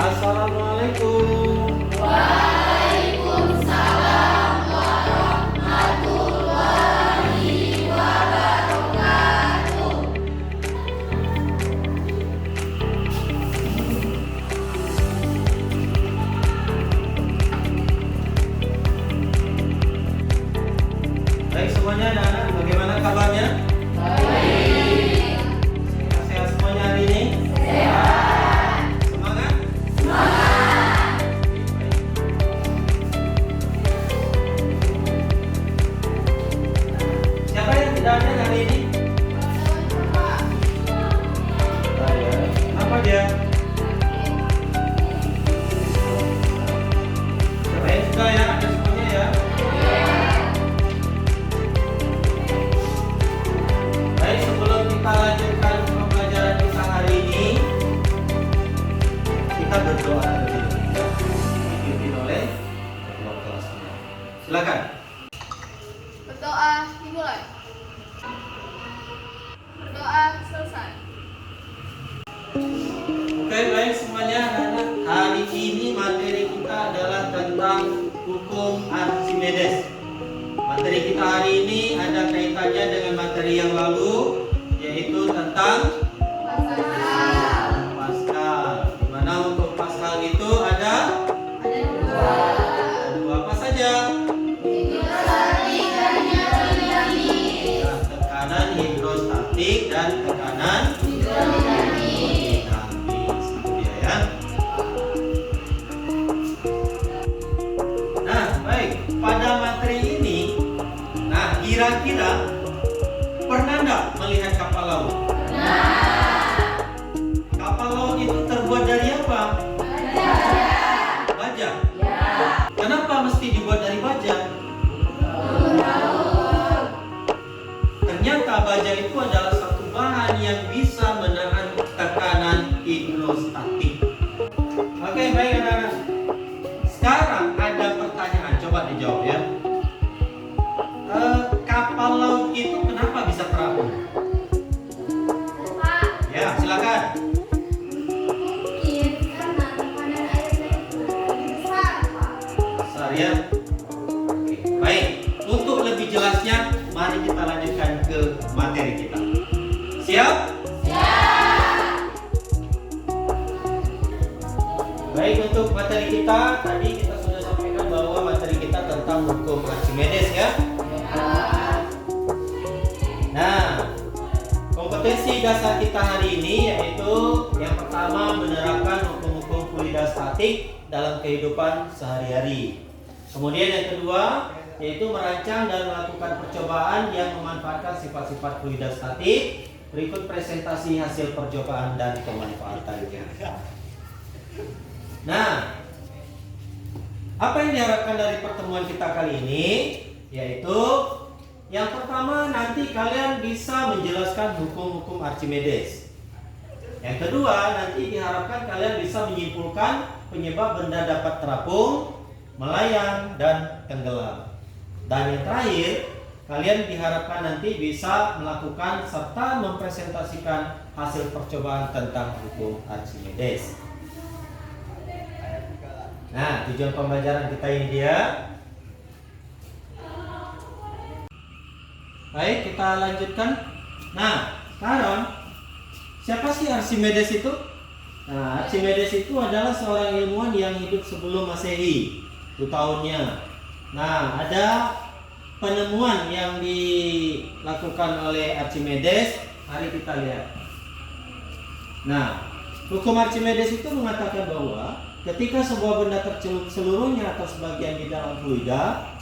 Assalamualaikum. Waalaikumsalam warahmatullahi wabarakatuh. Baik semuanya anak-anak, bagaimana kabarnya? Baik. Sehat semuanya hari ini? Sehat. Semangat? Semangat. Baik. Siapa yang tidak ada hari ini? Saya. Apa dia? Siapa yang suka ya? Ada semuanya ya? Baik, sebelum kita lanjutkan pembelajaran kita hari ini, kita berdoa dulu. Dipimpin oleh ketua kelasnya. Silakan. Berdoa dimulai. Berdoa selesai. Oke, baik semuanya anak-anak. Hari ini materi kita adalah tentang hukum Archimedes. Materi kita hari ini ada kaitannya dengan materi yang lalu, yaitu tentang Pascal. Di mana untuk Pascal itu ada dua apa saja? Ya, tekanan hidrostatik dan tekanan dinamis. Itu dia ya. Nah, baik. Pada materi ini, nah kira-kira pernah nggak melihat kapal laut? Kapal laut itu terbuat dari apa? Baja. Kenapa mesti dibuat dari baja? Ternyata baja itu adalah satu bahan yang bisa menahan tekanan hidrostatik. Oke, baik anak-anak. Sekarang ada pertanyaan, coba dijawab ya. Kapal laut itu kenapa bisa terapung? Ya, silakan. Mungkin karena tekanan airnya itu lebih besar, Pak. Besar ya. Oke, baik. Untuk lebih jelasnya, mari kita lanjutkan ke materi kita. Siap? Baik, untuk materi kita tadi kita sudah sampaikan bahwa materi kita tentang hukum Archimedes ya. Nah, kompetensi dasar kita hari ini yaitu yang pertama menerapkan hukum-hukum fluida statik dalam kehidupan sehari-hari. Kemudian yang kedua yaitu merancang dan melakukan percobaan yang memanfaatkan sifat-sifat fluida statik. Berikut presentasi hasil percobaan dan pemanfaatannya. Nah, apa yang diharapkan dari pertemuan kita kali ini yaitu yang pertama nanti kalian bisa menjelaskan hukum-hukum Archimedes. Yang kedua nanti diharapkan kalian bisa menyimpulkan penyebab benda dapat terapung, melayang, dan tenggelam. Dan yang terakhir kalian diharapkan nanti bisa melakukan serta mempresentasikan hasil percobaan tentang hukum Archimedes. Nah, tujuan pembelajaran kita ini dia. Baik, kita lanjutkan. Nah, sekarang siapa sih Archimedes itu? Nah, Archimedes itu adalah seorang ilmuwan yang hidup sebelum Masehi. Itu tahunnya. Nah, ada penemuan yang dilakukan oleh Archimedes. Mari kita lihat. Nah, hukum Archimedes itu mengatakan bahwa ketika sebuah benda tercelup seluruhnya atau sebagian di dalam fluida,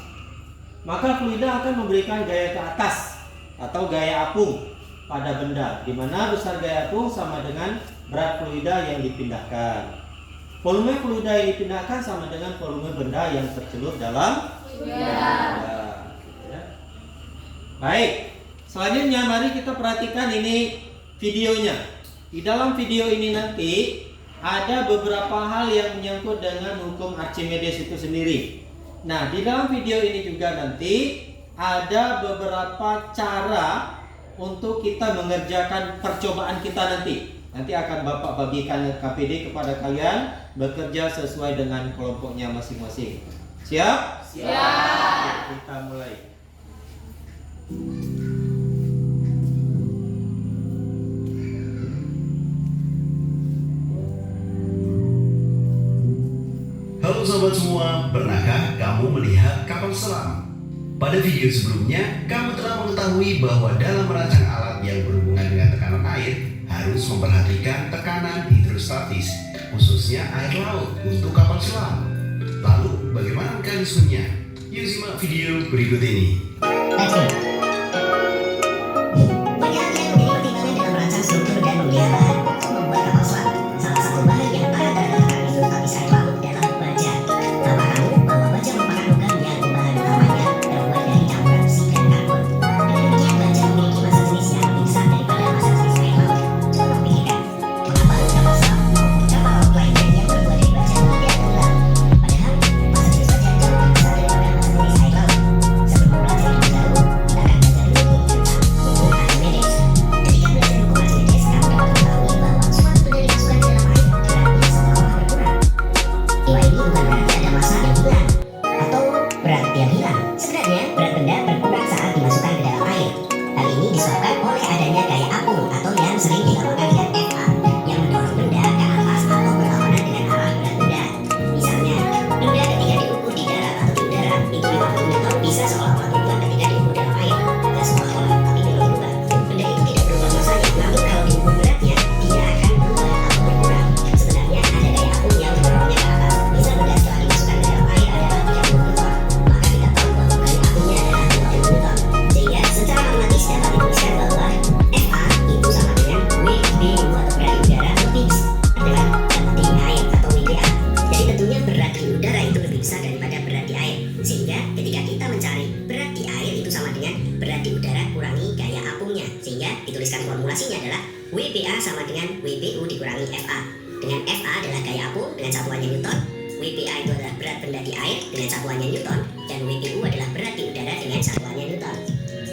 maka fluida akan memberikan gaya ke atas atau gaya apung pada benda, di mana besar gaya apung sama dengan berat fluida yang dipindahkan. Volume fluida yang dipindahkan sama dengan volume benda yang tercelup dalam fluida. Baik, selanjutnya mari kita perhatikan ini videonya. Di dalam video ini nanti ada beberapa hal yang menyangkut dengan hukum Archimedes itu sendiri. Nah, di dalam video ini juga nanti ada beberapa cara untuk kita mengerjakan percobaan kita nanti. Nanti akan Bapak bagikan KPD kepada kalian, bekerja sesuai dengan kelompoknya masing-masing. Siap? Siap. Kita mulai. Halo sobat semua, pernahkah kamu melihat kapal selam? Pada video sebelumnya, kamu telah mengetahui bahwa dalam merancang alat yang berhubungan dengan tekanan air, harus memperhatikan tekanan hidrostatis, khususnya air laut untuk kapal selam. Lalu, bagaimana mekanismenya? Yuk simak video berikut ini. Let's go. Banyak yang menjadi pertimbangan dalam merancang struktur dan memilih bahan untuk membuat kapal selam. Salah satu bahan yang paling terkenal hidrostatis air laut adalah baja. Tahukah kamu bahwa baja merupakan logam yang bahan utamanya terbuat dari campuran besi dan karbon? Dengan demikian, baja memiliki massa jenis yang lebih besar daripada massa jenis air laut. Coba memikirkan, mengapa kapal selam maupun kapal laut lainnya yang terbuat dari baja tidak tenggelam? Padahal massa jenis baja jauh lebih besar daripada massa jenis air laut. Sebelum mempelajari lebih jauh, kita akan belajar dulu tentang hukum Archimedes. Ketika belajar hukum Archimedes, kamu dapat mengetahui bahwa suatu benda dimasukkan ke dalam air, beratnya seolah-olah berkurang. Nilai ini bukan berarti ada massa yang hilang atau berat yang hilang. Sebenarnya, berat benda berkurang saat dimasukkan ke dalam air. Hal ini disebabkan oleh adanya gaya apung atau yang sering dinamakan dengan FA, yang mendorong benda ke atas atau berlawanan dengan arah berat benda. Misalnya, benda ketika diukur di darat atau di udara itu 50 Newton bisa seolah-olah berubah ketika diukur dalam air. Dan seolah-olah, tapi belum berubah. Benda itu tidak berubah massanya, namun kalau diukur beratnya, dia akan berubah atau berkurang. Sebenarnya ada gaya apung yang mendorongnya ke atas. Misal benda setelah dimasukkan ke dalam air adalah 30 Newton, maka kita tahu bahwa gaya apungnya adalah 20 Newton. Sehingga secara matematis dapat dituliskan bahwa FA itu sama dengan WBU atau berat di udara lebih besar dengan berat di air atau WBA. Jadi tentunya berat di udara itu lebih besar daripada berat di air. Sehingga ketika kita mencari berat di air itu sama dengan berat di udara kurangi gaya apungnya. Sehingga dituliskan formulasinya adalah WBA sama dengan WBU dikurangi FA. Dengan FA adalah gaya apung dengan satuannya Newton, WBA itu adalah berat benda di air dengan satuannya Newton, dan WBU adalah berat di udara dengan satuannya Newton.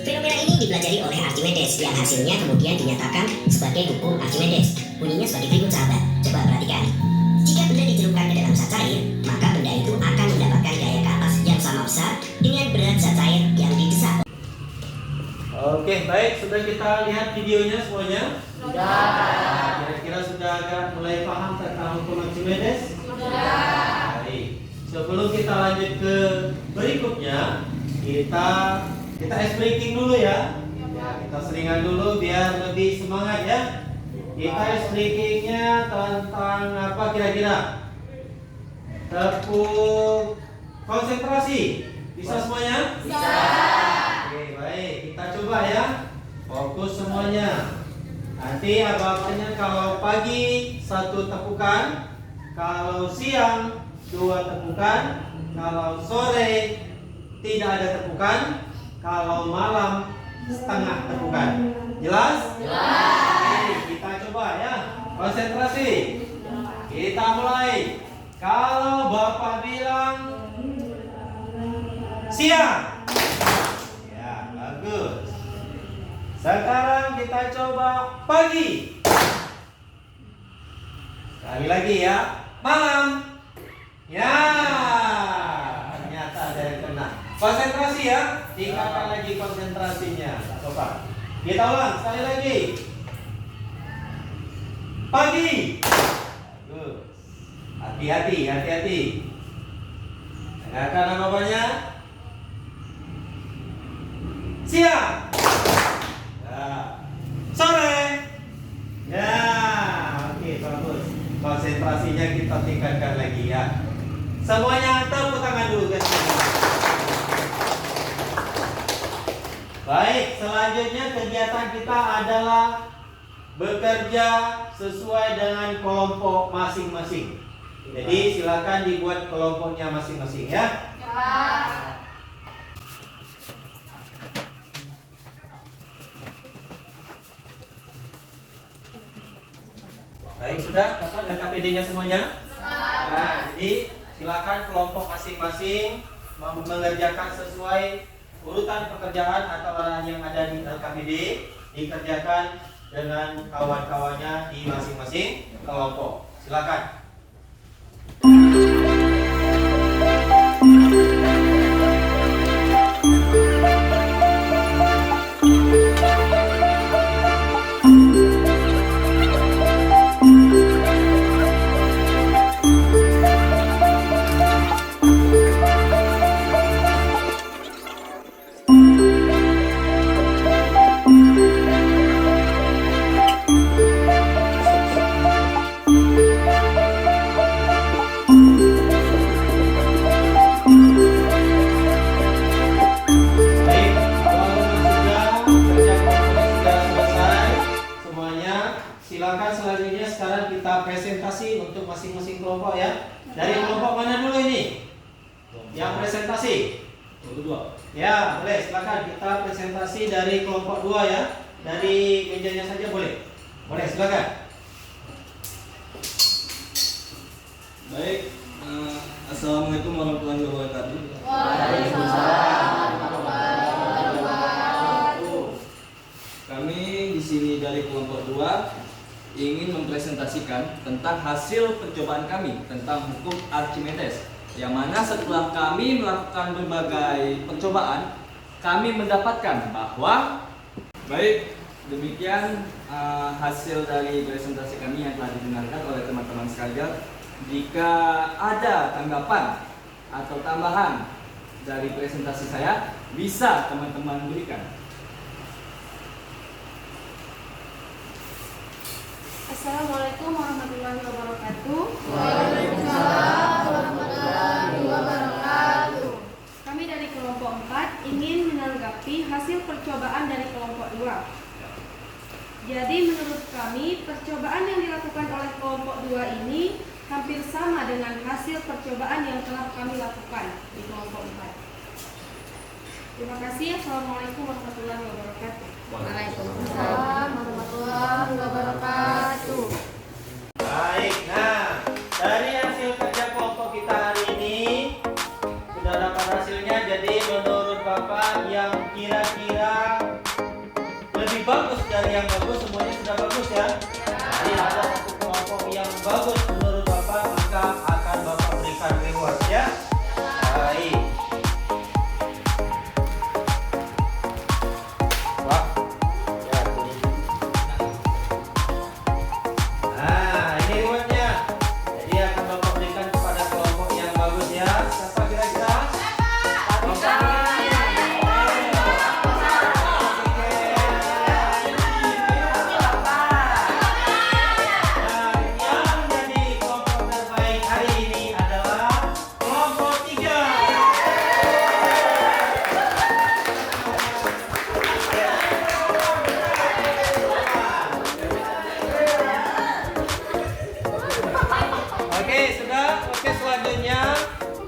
Fenomena ini dipelajari oleh Archimedes yang hasilnya kemudian dinyatakan sebagai hukum Archimedes. Bunyinya sebagai berikut sahabat, coba perhatikan. Jika benda dicelupkan ke dalam zat cair, maka benda itu akan mendapatkan gaya ke atas yang sama besar dengan berat zat cair yang didesak. Oke, baik. Sudah kita lihat videonya semuanya? Sudah. Kira-kira sudah agak mulai paham tentang hukum Archimedes? Sudah. Baik. Sebelum kita lanjut ke berikutnya, kita ice breaking dulu ya. Kita seringan dulu biar lebih semangat ya. Kita ice breakingnya tentang apa kira-kira? Tepuk konsentrasi. Bisa semuanya? Bisa. Oke, baik. Kita coba ya. Fokus semuanya. Nanti apa-apanya kalau pagi 1 tepukan, kalau siang 2 tepukan, kalau sore tidak ada tepukan, kalau malam setengah tepukan. Jelas? Jelas. Oke, kita coba ya. Konsentrasi. Kita mulai. Kalau Bapak bilang siang. Ya, bagus. Sekarang kita coba pagi. Sekali lagi ya. Malam. Ya. Ternyata ada yang kena. Konsentrasi ya. Tingkatkan lagi konsentrasinya. Coba. Kita ulang sekali lagi. Pagi. Bagus. Hati-hati. Dengarkan namanya. Siang. Ya. Sore. Ya. Oke, bagus. Konsentrasinya kita tingkatkan lagi ya. Semuanya tepuk tangan dulu guys. Baik, selanjutnya kegiatan kita adalah bekerja sesuai dengan kelompok masing-masing. Jadi silakan dibuat kelompoknya masing-masing ya. Baik, sudah dapat KPD-nya semuanya? Nah, jadi silakan kelompok masing-masing mengerjakan sesuai urutan pekerjaan atau yang ada di LKPD, dikerjakan dengan kawan-kawannya di masing-masing kelompok. Silakan. Silakan selanjutnya sekarang kita presentasi untuk masing-masing kelompok ya. Dari kelompok mana dulu ini? Yang presentasi? Kelompok 2. Ya, boleh. Silakan kita presentasi dari kelompok 2 ya. Dari mejanya saja boleh. Boleh, silakan. Baik, Assalamualaikum warahmatullahi wabarakatuh. Waalaikumsalam warahmatullahi wabarakatuh. Kami di sini dari kelompok 2 ingin mempresentasikan tentang hasil percobaan kami tentang hukum Archimedes, yang mana setelah kami melakukan berbagai percobaan, kami mendapatkan bahwa baik demikian hasil dari presentasi kami yang telah didengarkan oleh teman-teman sekalian. Jika ada tanggapan atau tambahan dari presentasi saya, bisa teman-teman berikan. Assalamualaikum warahmatullahi wabarakatuh. Waalaikumsalam warahmatullahi wabarakatuh. Kami dari kelompok 4 ingin menanggapi hasil percobaan dari kelompok 2. Jadi menurut kami, percobaan yang dilakukan oleh kelompok 2 ini hampir sama dengan hasil percobaan yang telah kami lakukan di kelompok 4. Terima kasih. Assalamualaikum warahmatullahi wabarakatuh. Waalaikumsalam warahmatullahi wabarakatuh. Baik, nah dari hasil kerja kelompok kita hari ini sudah dapat hasilnya. Jadi menurut Bapak yang kira-kira lebih bagus dari yang bagus, semuanya sudah bagus ya. Jadi ada satu kelompok yang bagus menurut Bapak, maka akan Bapak berikan reward ya. Baik. Wah. Ya, ini. Nah, ini rewardnya. Jadi akan Bapak berikan kepada kelompok yang bagus ya. Siapa kira-kira? Oke, selanjutnya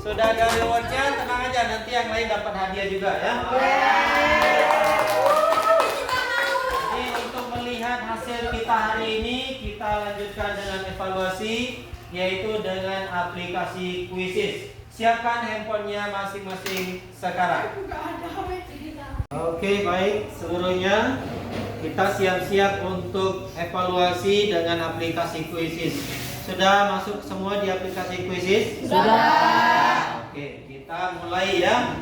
sudah ada rewardnya, tenang aja, nanti yang lain dapat hadiah juga ya. Jadi untuk melihat hasil kita hari ini, kita lanjutkan dengan evaluasi, yaitu dengan aplikasi Quizzes. Siapkan handphonenya masing-masing sekarang. Oke, baik, seluruhnya kita siap-siap untuk evaluasi dengan aplikasi Quizzes. Sudah masuk semua di aplikasi Quizzes? Sudah. Oke, kita mulai ya.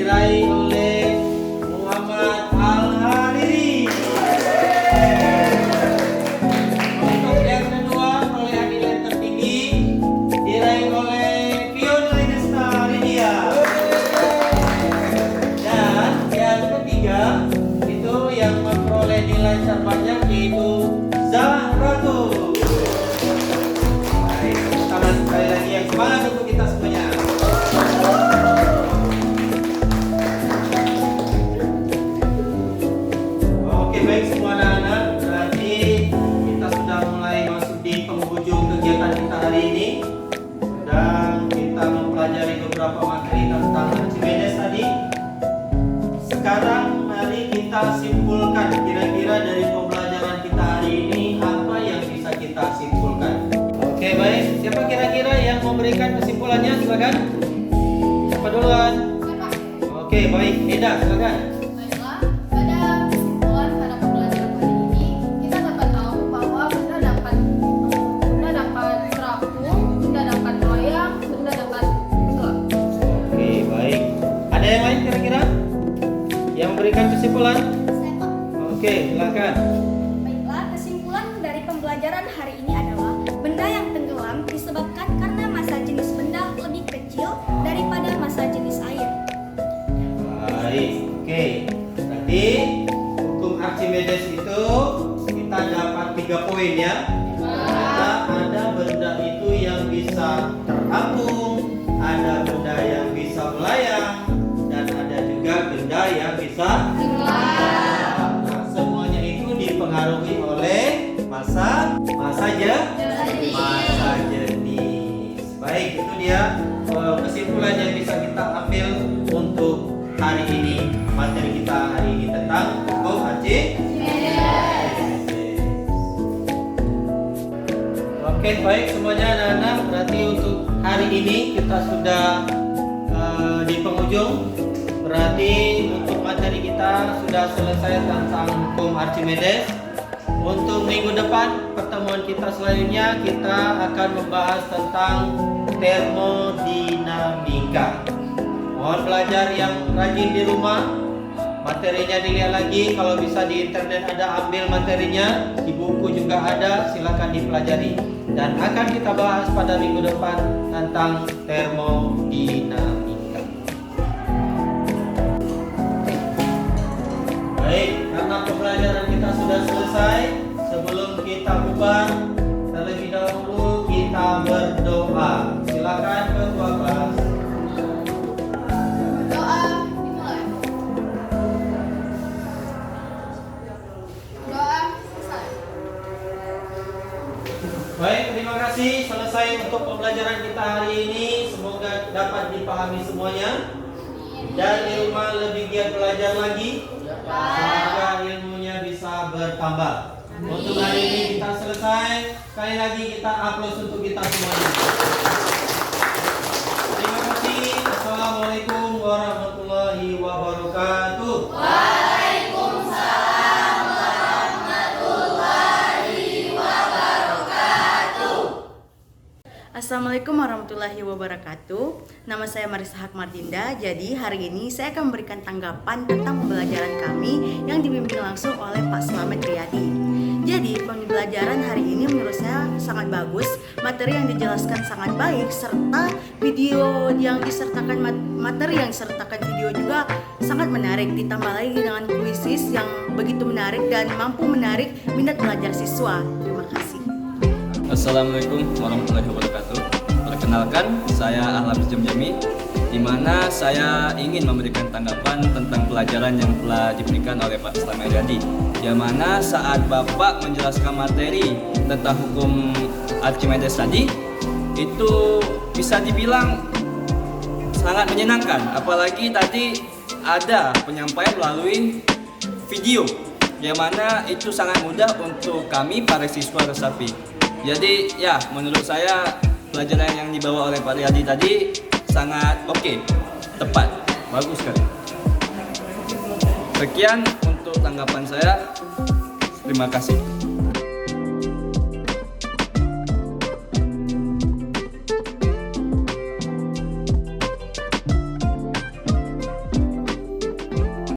diraih oleh Muhammad Al-Hariri. Untuk yang kedua, perolehan nilai tertinggi diraih oleh Pion Lenesta Lydia. Dan yang ketiga, itu yang memperoleh nilai terbanyak yaitu Zahratu. Baik, tangan sekali lagi yang semangat untuk kita semuanya. Oke, baik semua anak-anak, berarti kita sudah mulai masuk di penghujung kegiatan kita hari ini. Dan kita mempelajari beberapa materi tentang Archimedes tadi. Sekarang mari kita simpulkan kira-kira dari pembelajaran kita hari ini apa yang bisa kita simpulkan. Oke, baik. Siapa kira-kira yang memberikan kesimpulannya? Silakan. Siapa duluan? Oke, baik. Eda, silakan. Baiklah, pada kesimpulan pada pembelajaran hari ini, kita dapat tahu bahwa benda dapat terapung, benda dapat melayang, benda dapat tenggelam. Oke, baik. Ada yang lain kira-kira yang memberikan kesimpulan? Saya, Pak. Oke, silakan. Baiklah, kesimpulan dari pembelajaran hari ini adalah benda yang tenggelam disebabkan karena massa jenis benda lebih kecil daripada massa jenis air. Baik, oke. Berarti hukum Archimedes itu kita dapat 3 poin ya. Ternyata ada benda itu yang bisa terapung, ada benda yang bisa melayang, dan ada juga benda yang bisa tenggelam. Nah, semuanya itu dipengaruhi oleh massa jenis. Baik, itu dia kesimpulan yang bisa kita ambil untuk hari ini. Materi kita hari ini tentang hukum Archimedes. Oke, baik semuanya anak-anak. Berarti untuk hari ini kita sudah di penghujung. Berarti untuk materi kita sudah selesai tentang hukum Archimedes. Untuk minggu depan pertemuan kita selanjutnya kita akan membahas tentang termodinamika. Mohon belajar yang rajin di rumah. Materinya dilihat lagi, kalau bisa di internet ada, ambil materinya, di buku juga ada, silakan dipelajari. Dan akan kita bahas pada minggu depan tentang termodinamika. Baik, karena pembelajaran kita sudah selesai, sebelum kita bubar, terlebih dahulu kita berdoa. Silakan ketua kelas. Doa dimulai. Doa selesai. Baik, terima kasih. Selesai untuk pembelajaran kita hari ini. Semoga dapat dipahami semuanya. Dan di rumah lebih giat belajar lagi. Semoga ilmunya bisa bertambah. Untuk hari ini kita selesai. Sekali lagi kita aplaus untuk kita semuanya. Terima kasih. Assalamualaikum warahmatullahi wabarakatuh. Assalamualaikum warahmatullahi wabarakatuh. Nama saya Marisa Hakmardinda. Jadi hari ini saya akan memberikan tanggapan tentang pembelajaran kami yang dibimbing langsung oleh Pak Slamet Riyadi. Jadi pembelajaran hari ini menurut saya sangat bagus. Materi yang dijelaskan sangat baik, serta video yang disertakan materi yang disertakan video juga sangat menarik. Ditambah lagi dengan kuisis yang begitu menarik dan mampu menarik minat belajar siswa. Terima kasih. Assalamualaikum warahmatullahi wabarakatuh. Perkenalkan, saya Ahlam Jamjami, di mana saya ingin memberikan tanggapan tentang pelajaran yang telah diberikan oleh Pak Slamet Riyadi. Yang mana saat Bapak menjelaskan materi tentang hukum Archimedes tadi, itu bisa dibilang sangat menyenangkan. Apalagi tadi ada penyampaian melalui video, yang mana itu sangat mudah untuk kami para siswa resapi. Jadi ya, menurut saya pelajaran yang dibawa oleh Pak Riyadi tadi sangat oke, tepat, bagus sekali. Sekian untuk tanggapan saya. Terima kasih.